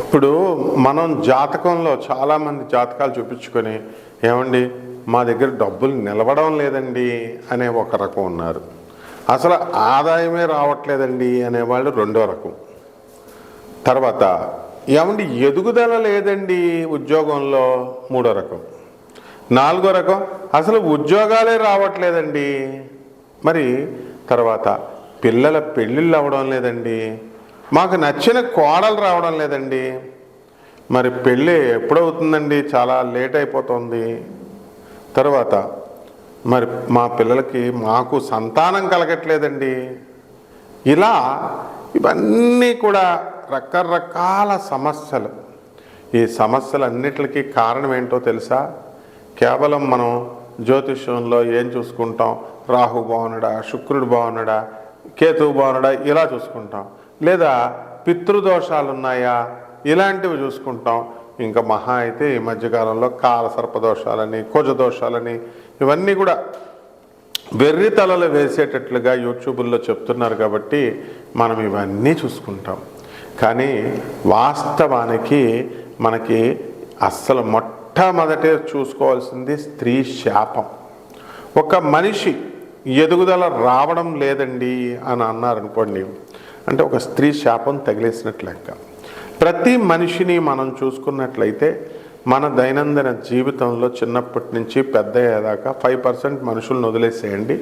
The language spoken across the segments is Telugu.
ఇప్పుడు మనం జాతకంలో చాలామంది జాతకాలు చూపించుకొని ఏమండి మా దగ్గర డబ్బులు నిలవడం లేదండి అనే ఒక రకం ఉన్నారు. అసలు ఆదాయమే రావట్లేదండి అనేవాళ్ళు రెండో రకం. తర్వాత ఏమండి ఎదుగుదల లేదండి ఉద్యోగంలో మూడో రకం. నాలుగో రకం అసలు ఉద్యోగాలే రావట్లేదండి. మరి తర్వాత పిల్లల పెళ్ళిళ్ళు అవ్వడం లేదండి, మాకు నచ్చిన కోడలు రావడం లేదండి. మరి పెళ్ళి ఎప్పుడవుతుందండి, చాలా లేట్ అయిపోతుంది. తర్వాత మరి మా పిల్లలకి మాకు సంతానం కలగట్లేదండి. ఇలా ఇవన్నీ కూడా రకరకాల సమస్యలు. ఈ సమస్యలన్నిటికీ కారణం ఏంటో తెలుసా? కేవలం మనం జ్యోతిష్యంలో ఏం చూసుకుంటాం, రాహు బాగున్నాడా, శుక్రుడు బాగున్నాడా, కేతువు బాగున్నాడా ఇలా చూసుకుంటాం, లేదా పితృదోషాలు ఉన్నాయా ఇలాంటివి చూసుకుంటాం. ఇంకా మహా అయితే ఈ మధ్యకాలంలో కాలసర్పదోషాలని, కుజదోషాలని ఇవన్నీ కూడా వెర్రి తలలు వేసేటట్లుగా యూట్యూబుల్లో చెప్తున్నారు. కాబట్టి మనం ఇవన్నీ చూసుకుంటాం. కానీ వాస్తవానికి మనకి అస్సలు మొట్టమొదటే చూసుకోవాల్సింది స్త్రీ శాపం. ఒక మనిషి ఎదుగుదల రావడం లేదండి అని అన్నారనుకోండి, అంటే ఒక స్త్రీ శాపం తగిలేసినట్లు లెక్క. ప్రతి మనిషిని మనం చూసుకున్నట్లయితే మన దైనందిన జీవితంలో చిన్నప్పటి నుంచి పెద్ద అయ్యేదాకా 5% మనుషులను వదిలేసేయండి.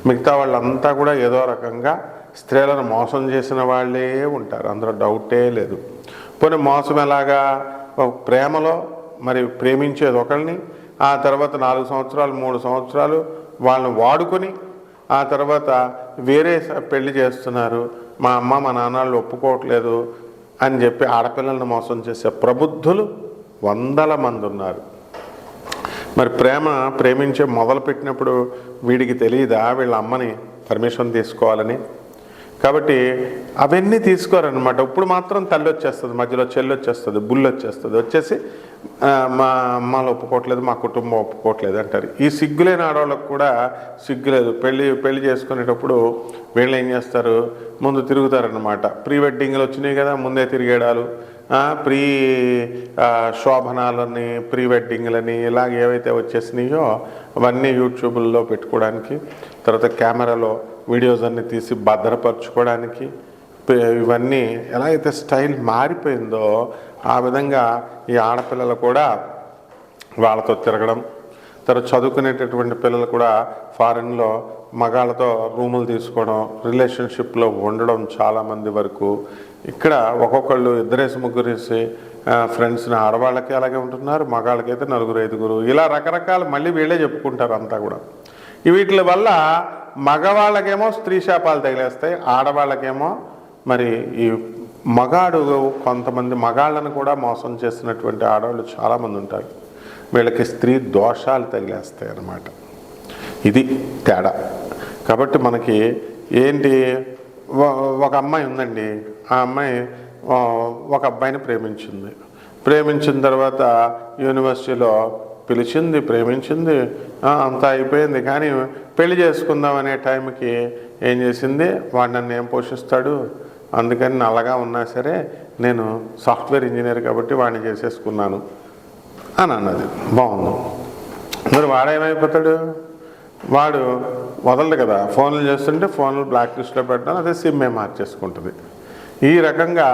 మిగతా వాళ్ళంతా కూడా ఏదో రకంగా స్త్రీలను మోసం చేసిన వాళ్ళే ఉంటారు, అందులో డౌటే లేదు. పోనీ మోసం ఎలాగా? ప్రేమలో మరి ప్రేమించేది ఒకరిని, ఆ తర్వాత 4 సంవత్సరాలు 3 సంవత్సరాలు వాళ్ళని వాడుకొని ఆ తర్వాత వేరే పెళ్లి చేస్తున్నారు, మా అమ్మ మా నాన్నలు ఒప్పుకోవట్లేదు అని చెప్పి ఆడపిల్లలను మోసం చేసే ప్రబుద్ధులు 100 మంది ఉన్నారు. మరి ప్రేమించే మొదలుపెట్టినప్పుడు వీడికి తెలియదా వీళ్ళ అమ్మని పర్మిషన్ తీసుకోవాలని? కాబట్టి అవన్నీ తీసుకోరనమాట. ఇప్పుడు మాత్రం తల్లి వచ్చేస్తుంది, మధ్యలో చెల్లి వచ్చేస్తుంది, బుల్లి వచ్చేస్తుంది, వచ్చేసి మా అమ్మలు ఒప్పుకోవట్లేదు, మా కుటుంబం ఒప్పుకోవట్లేదు అంటారు. ఈ సిగ్గులేని ఆడవాళ్ళకు కూడా సిగ్గులేదు. పెళ్లి చేసుకునేటప్పుడు వీళ్ళు ఏం చేస్తారు, ముందు తిరుగుతారనమాట. ప్రీ వెడ్డింగ్లు వచ్చినాయి కదా, ముందే తిరిగేడాలు, ప్రీ శోభనాలని, ప్రీ వెడ్డింగ్లని ఇలాగ ఏవైతే వచ్చేసినాయో అవన్నీ యూట్యూబ్లో పెట్టుకోవడానికి, తర్వాత కెమెరాలో వీడియోస్ అన్నీ తీసి భద్రపరచుకోవడానికి, ఇవన్నీ ఎలా అయితే స్టైల్ మారిపోయిందో ఆ విధంగా ఈ ఆడపిల్లలు కూడా వాళ్ళతో తిరగడం, తర్వాత చదువుకునేటటువంటి పిల్లలు కూడా ఫారిన్లో మగాళ్ళతో రూములు తీసుకోవడం, రిలేషన్షిప్లో ఉండడం చాలామంది వరకు. ఇక్కడ ఒక్కొక్కళ్ళు 2-3 ఫ్రెండ్స్ని, ఆడవాళ్ళకి అలాగే ఉంటున్నారు, మగాళ్ళకైతే 4-5 ఇలా రకరకాల మళ్ళీ వీళ్ళే చెప్పుకుంటారు అంతా కూడా. వీటి వల్ల మగవాళ్ళకేమో స్త్రీ శాపాలు తగిలేస్తాయి, ఆడవాళ్ళకేమో మరి ఈ మగాడు కొంతమంది మగాళ్ళను కూడా మోసం చేసినటువంటి ఆడవాళ్ళు చాలామంది ఉంటారు, వీళ్ళకి స్త్రీ దోషాలు తగిలేస్తాయి అన్నమాట. ఇది తేడా. కాబట్టి మనకి ఏంటి, ఒక అమ్మాయి ఉందండి, ఆ అమ్మాయి ఒక అబ్బాయిని ప్రేమించిన తర్వాత యూనివర్సిటీలో పిలిచింది, ప్రేమించింది, అంతా అయిపోయింది. కానీ పెళ్లి చేసుకుందాం అనే టైంకి ఏం చేసింది, వాడు నన్ను ఏం పోషిస్తాడు, అందుకని నల్లగా ఉన్నా సరే నేను సాఫ్ట్వేర్ ఇంజనీర్ కాబట్టి వాడిని చేసేసుకున్నాను అని అన్నది. బాగుంది. మరి వాడేమైపోతాడు, వాడు వదలడు కదా, ఫోన్లు చేస్తుంటే ఫోన్లు బ్లాక్ లిస్ట్లో పెట్టడం, అదే సిమ్మే మార్చేసుకుంటుంది. ఈ రకంగా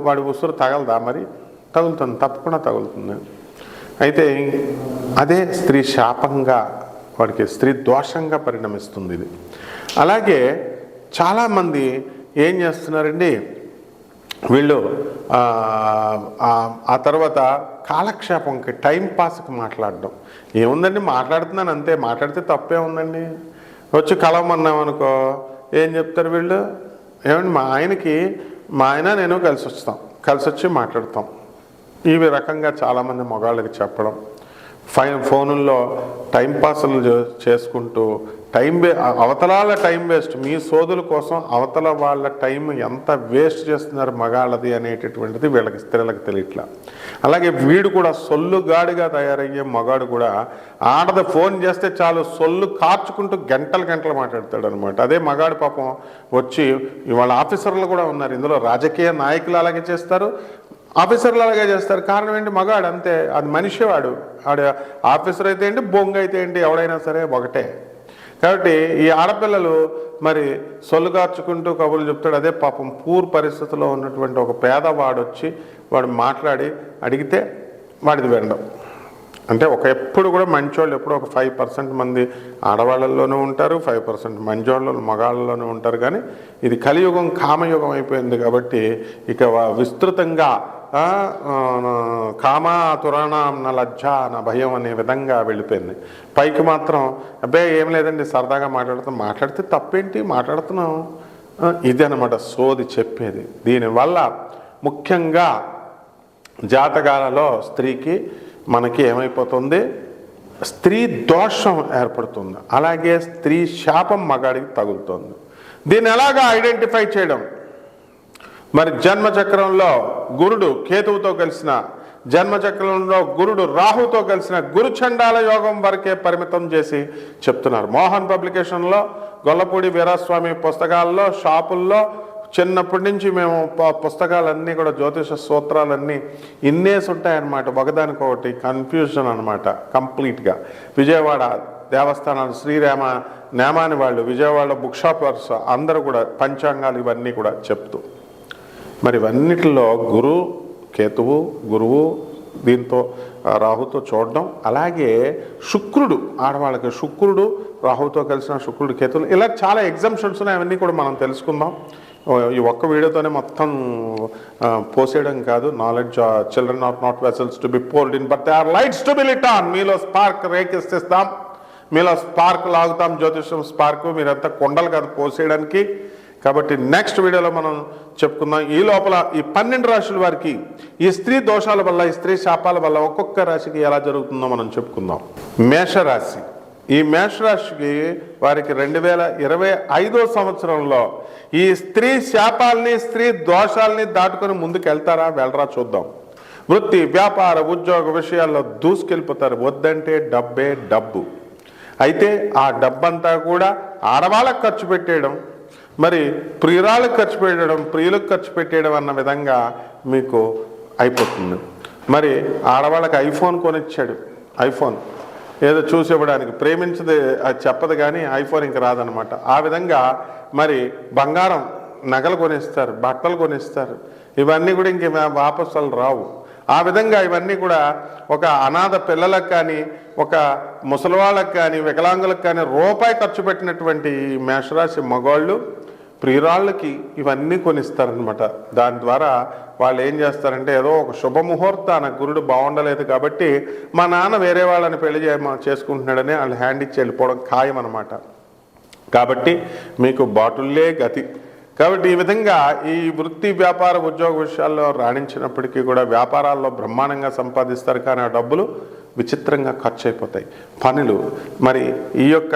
వాడు ఉసురు తగలదా? మరి తగులుతుంది, తప్పకుండా తగులుతుంది. అయితే అదే స్త్రీ శాపంగా, వాడికి స్త్రీ దోషంగా పరిణమిస్తుంది ఇది. అలాగే చాలామంది ఏం చేస్తున్నారండి, వీళ్ళు ఆ తర్వాత కాలక్షేపంకి, టైంపాస్కి మాట్లాడడం. ఏముందండి, మాట్లాడుతున్నాను అంతే, మాట్లాడితే తప్పే ఉందండి. వచ్చి కలవమన్నామనుకో ఏం చెప్తారు వీళ్ళు, ఏమండి మా ఆయన నేను కలిసి వచ్చి మాట్లాడతాం. ఈ రకంగా చాలామంది మగాళ్ళకి చెప్పడం. ఫోనుల్లో టైంపాస్లు చేసుకుంటూ అవతలాల టైం వేస్ట్, మీ సోదుల కోసం అవతల వాళ్ళ టైం ఎంత వేస్ట్ చేస్తున్నారు మగాళ్ళది అనేటటువంటిది వీళ్ళకి స్త్రీలకు తెలియట్లా. అలాగే వీడు కూడా సొల్లుగాడిగా తయారయ్యే మగాడు కూడా ఆడది ఫోన్ చేస్తే చాలు సొల్లు కార్చుకుంటూ గంటలు మాట్లాడతాడు అనమాట. అదే మగాడు పాపం వచ్చి ఇవాళ ఆఫీసర్లు కూడా ఉన్నారు, ఇందులో రాజకీయ నాయకులు అలాగే చేస్తారు, ఆఫీసర్లు అలాగే చేస్తారు. కారణం ఏంటి? మగాడు అంతే, అది మనిషి. వాడు ఆఫీసర్ అయితే ఏంటి, బొంగ అయితే ఏంటి, ఎవడైనా సరే ఒకటే. కాబట్టి ఈ ఆడపిల్లలు మరి సొల్లుగార్చుకుంటూ కబుర్లు చెప్తాడు. అదే పాపం పూర్ పరిస్థితిలో ఉన్నటువంటి ఒక పేదవాడు వచ్చి వాడు మాట్లాడి అడిగితే వాడిది వినడం. అంటే ఎప్పుడు కూడా మంచోళ్ళు ఎప్పుడు ఒక 5% మంది ఆడవాళ్ళల్లోనూ ఉంటారు, 5% మంచోళ్ళు మగాళ్ళలోనూ ఉంటారు. కానీ ఇది కలియుగం కామయుగం అయిపోయింది కాబట్టి ఇక విస్తృతంగా కామా తురాణం నా లజ్జ నా భయం అనే విధంగా వెళ్ళిపోయింది. పైకి మాత్రం అబ్బాయి ఏం లేదండి సరదాగా మాట్లాడితే తప్పేంటి, మాట్లాడుతున్నాం, ఇది అనమాట సోది చెప్పేది. దీనివల్ల ముఖ్యంగా జాతకాలలో స్త్రీకి మనకి ఏమైపోతుంది, స్త్రీ దోషం ఏర్పడుతుంది, అలాగే స్త్రీ శాపం మగాడికి తగులుతుంది. దీన్ని ఎలాగా ఐడెంటిఫై చేయడం? మరి జన్మచక్రంలో గురుడు కేతువుతో కలిసిన, జన్మచక్రంలో గురుడు రాహుతో కలిసిన గురుచండాల యోగం వరకే పరిమితం చేసి చెప్తున్నారు. మోహన్ పబ్లికేషన్లో, గొల్లపూడి వీరాస్వామి పుస్తకాల్లో, షాపుల్లో చిన్నప్పటి నుంచి మేము పుస్తకాలన్నీ కూడా జ్యోతిష సూత్రాలన్నీ ఇన్నేసి ఉంటాయన్నమాట. ఒకదానికొకటి కన్ఫ్యూజన్ అనమాట కంప్లీట్గా. విజయవాడ దేవస్థానాలు శ్రీరామ నేమాని వాళ్ళు, విజయవాడ బుక్ షాపర్స్ అందరూ కూడా పంచాంగాలు ఇవన్నీ కూడా చెప్తూ, మరి ఇవన్నిటిలో కేతువు గురువు దీంతో రాహుతో చూడడం, అలాగే శుక్రుడు ఆడవాళ్ళకి శుక్రుడు రాహుతో కలిసిన శుక్రుడు కేతువులు, ఇలా చాలా ఎగ్జామ్షన్స్ ఉన్నాయి. అవన్నీ కూడా మనం తెలుసుకుందాం. ఈ ఒక్క వీడియోతోనే మొత్తం పోసేయడం కాదు. Knowledge children are not vessels to be poured in but they are lights to be lit on. మీలో స్పార్క్ రేకెత్తిస్తాం, మీలో స్పార్క్ లాగుతాం, జ్యోతిషం స్పార్క్. మీరంతా కొండలు కాదు పోసేయడానికి. కాబట్టి నెక్స్ట్ వీడియోలో మనం చెప్పుకుందాం. ఈ లోపల ఈ 12 రాశుల వారికి ఈ స్త్రీ దోషాల వల్ల, ఈ స్త్రీ శాపాల వల్ల ఒక్కొక్క రాశికి ఎలా జరుగుతుందో మనం చెప్పుకుందాం. మేషరాశి. ఈ మేషరాశికి వారికి 2025 సంవత్సరంలో ఈ స్త్రీ శాపాలని, స్త్రీ దోషాలని దాటుకొని ముందుకు వెళ్ళరా చూద్దాం. వృత్తి, వ్యాపార, ఉద్యోగ విషయాల్లో దూసుకెళ్ళిపోతారు. వద్దంటే డబ్బే డబ్బు. అయితే ఆ డబ్బంతా కూడా ఆడవాళ్ళకు ఖర్చు పెట్టేయడం, మరి ప్రియురాలకు ఖర్చు పెట్టడం, ప్రియులకు ఖర్చు పెట్టేయడం అన్న విధంగా మీకు అయిపోతుంది. మరి ఆడవాళ్ళకి ఐఫోన్ కొనిచ్చాడు. ఐఫోన్ ఏదో చూసి ఇవ్వడానికి, ప్రేమించది అది చెప్పదు కానీ ఐఫోన్ ఇంక రాదనమాట. ఆ విధంగా మరి బంగారం, నగలు కొనిస్తారు, బట్టలు కొనిస్తారు. ఇవన్నీ కూడా ఇంక వాపసులు రావు. ఆ విధంగా ఇవన్నీ కూడా ఒక అనాథ పిల్లలకు కానీ, ఒక ముసలివాళ్ళకు కానీ, వికలాంగులకు కానీ రూపాయి ఖర్చు పెట్టినటువంటి మేషరాశి మగవాళ్ళు ప్రియురాళ్ళకి ఇవన్నీ కొనిస్తారనమాట. దాని ద్వారా వాళ్ళు ఏం చేస్తారంటే, ఏదో ఒక శుభముహూర్తాన గురుడు బాగుండలేదు కాబట్టి మా నాన్న వేరే వాళ్ళని పెళ్లి చేసుకుంటున్నాడని వాళ్ళు హ్యాండ్ ఇచ్చి వెళ్ళిపోవడం ఖాయం అనమాట. కాబట్టి మీకు బాటుల్లే గతి. కాబట్టి ఈ విధంగా ఈ వృత్తి, వ్యాపార, ఉద్యోగ విషయాల్లో రాణించినప్పటికీ కూడా వ్యాపారాల్లో బ్రహ్మాండంగా సంపాదిస్తారు. కానీ ఆ డబ్బులు విచిత్రంగా ఖర్చు అయిపోతాయి. పనులు మరి ఈ యొక్క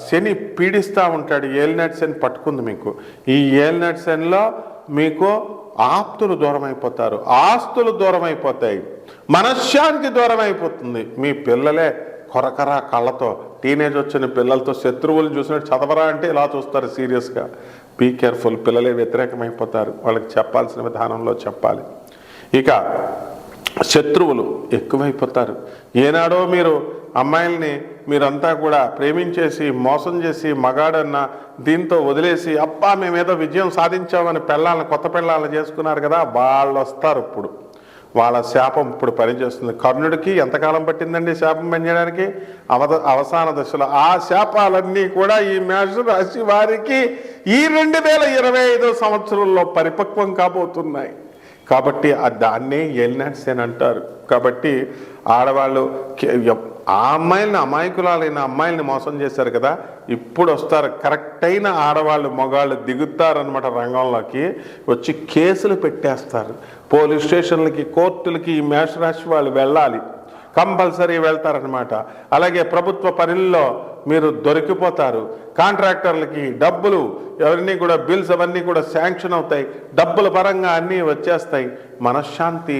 శని పీడిస్తూ ఉంటాడు. ఏలినాటి శని పట్టుకుంది మీకు. ఈ ఏలినాటి శనిలో మీకు ఆప్తులు దూరం అయిపోతారు, ఆస్తులు దూరం అయిపోతాయి, మనశ్శాంతి దూరం అయిపోతుంది. మీ పిల్లలే కొరకరా కళ్ళతో, టీనేజ్ వచ్చిన పిల్లలతో శత్రువులు చూసినట్టు చదవరా అంటే ఇలా చూస్తారు సీరియస్గా. Be careful. పిల్లలే వ్యతిరేకమైపోతారు. వాళ్ళకి చెప్పాల్సిన విధానంలో చెప్పాలి. ఇక శత్రువులు ఎక్కువైపోతారు. ఏనాడో మీరు అమ్మాయిల్ని మీరంతా కూడా ప్రేమించేసి మోసం చేసి మగాడన్న దీంతో వదిలేసి అబ్బా మేమేదో విజయం సాధించామని కొత్త పెళ్ళాలను చేసుకున్నారు కదా, వాళ్ళు వస్తారు. ఇప్పుడు వాళ్ళ శాపం ఇప్పుడు పనిచేస్తుంది. కర్ణుడికి ఎంతకాలం పట్టిందండి శాపం పనిచేయడానికి? అవసాన దశలో. ఆ శాపాలన్నీ కూడా ఈ మేషరాశి వారికి ఈ 2025 సంవత్సరంలో పరిపక్వం కాబోతున్నాయి. కాబట్టి దాన్నే ఏలినాటి శని అంటారు. కాబట్టి ఆడవాళ్ళు ఆ అమ్మాయిలని, అమాయకురాలైన అమ్మాయిల్ని మోసం చేశారు కదా, ఇప్పుడు వస్తారు కరెక్ట్ అయిన ఆడవాళ్ళు, మగాళ్ళు దిగుతారనమాట రంగంలోకి. వచ్చి కేసులు పెట్టేస్తారు. పోలీస్ స్టేషన్లకి, కోర్టులకి ఈ మేషరాశి వాళ్ళు వెళ్ళాలి. కంపల్సరీ వెళ్తారనమాట. అలాగే ప్రభుత్వ పనుల్లో మీరు దొరికిపోతారు. కాంట్రాక్టర్లకి డబ్బులు ఎవరిని కూడా బిల్స్ అవన్నీ కూడా శాంక్షన్ అవుతాయి, డబ్బుల పరంగా అన్నీ వచ్చేస్తాయి. మనశ్శాంతి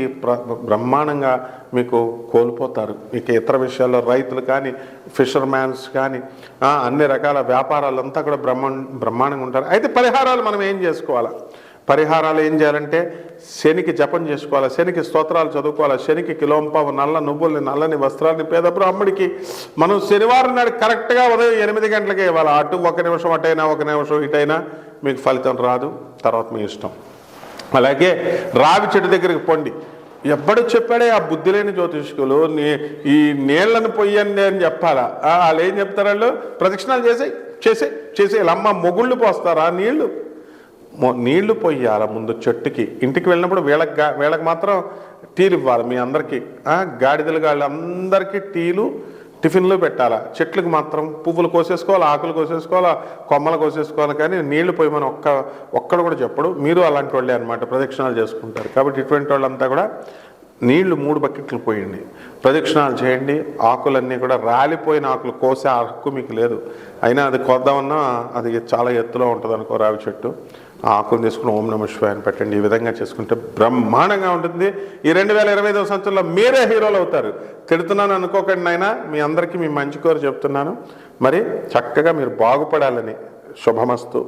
బ్రహ్మాండంగా మీకు కోల్పోతారు. ఇక ఇతర విషయాల్లో రైతులు కానీ ఫిషర్మ్యాన్స్ కానీ అన్ని రకాల వ్యాపారాలంతా కూడా బ్రహ్మాండంగా ఉంటారు. అయితే పరిహారాలు మనం ఏం చేసుకోవాలా? పరిహారాలు ఏం చేయాలంటే శనికి జపం చేసుకోవాలి, శనికి స్తోత్రాలు చదువుకోవాలి, శనికి కిలోంపావు నల్ల నువ్వుల్ని నల్లని వస్త్రాలని పేద బ్రాహ్మడికి మనం శనివారం నాడు కరెక్ట్గా ఉదయం 8 గంటలకే ఇవ్వాలి. అటు 1 నిమిషం అటైనా 1 నిమిషం ఇటైనా మీకు ఫలితం రాదు, తర్వాత మీ ఇష్టం. అలాగే రావి చెట్టు దగ్గరికి పొండి. ఎప్పుడు చెప్పాడే ఆ బుద్ధి లేని జ్యోతిష్కులు ఈ నీళ్లను పొయ్యండి అని చెప్పాలా? వాళ్ళు ఏం చెప్తారు? వాళ్ళు ప్రదక్షిణాలు చేసే అమ్మ మొగుళ్ళు పోస్తారా? నీళ్లు పొయ్యాల ముందు చెట్టుకి. ఇంటికి వెళ్ళినప్పుడు వీళ్ళకి మాత్రం టీలు ఇవ్వాలి. మీ అందరికీ గాడిదలు అందరికీ టీలు టిఫిన్లు పెట్టాలా. చెట్లకు మాత్రం పువ్వులు కోసేసుకోవాలి, ఆకులు కోసేసుకోవాలి, కొమ్మలు కోసేసుకోవాలి, కానీ నీళ్లు పోయమని ఒక్కడు కూడా చెప్పడు. మీరు అలాంటి వాళ్ళే అనమాట, ప్రదక్షిణాలు చేసుకుంటారు. కాబట్టి ఇటువంటి వాళ్ళంతా కూడా నీళ్లు 3 బకెట్లు పోయండి, ప్రదక్షిణాలు చేయండి. ఆకులన్నీ కూడా రాలిపోయిన ఆకులు కోసే హక్కు మీకు లేదు. అయినా అది కోద్దామన్నా అది చాలా ఎత్తులో ఉంటుంది అనుకో రావి చెట్టు. ఆ ఆకులు తీసుకుని ఓం నమః శివాయ అని పెట్టండి. ఈ విధంగా చేసుకుంటే బ్రహ్మాండంగా ఉంటుంది. ఈ 2025వ సంవత్సరంలో మీరే హీరోలు అవుతారు. తిడుతున్నాను అనుకోకండి నాయనా, మీ అందరికీ మీ మంచి కోరి చెప్తున్నాను. మరి చక్కగా మీరు బాగుపడాలని. శుభమస్తు.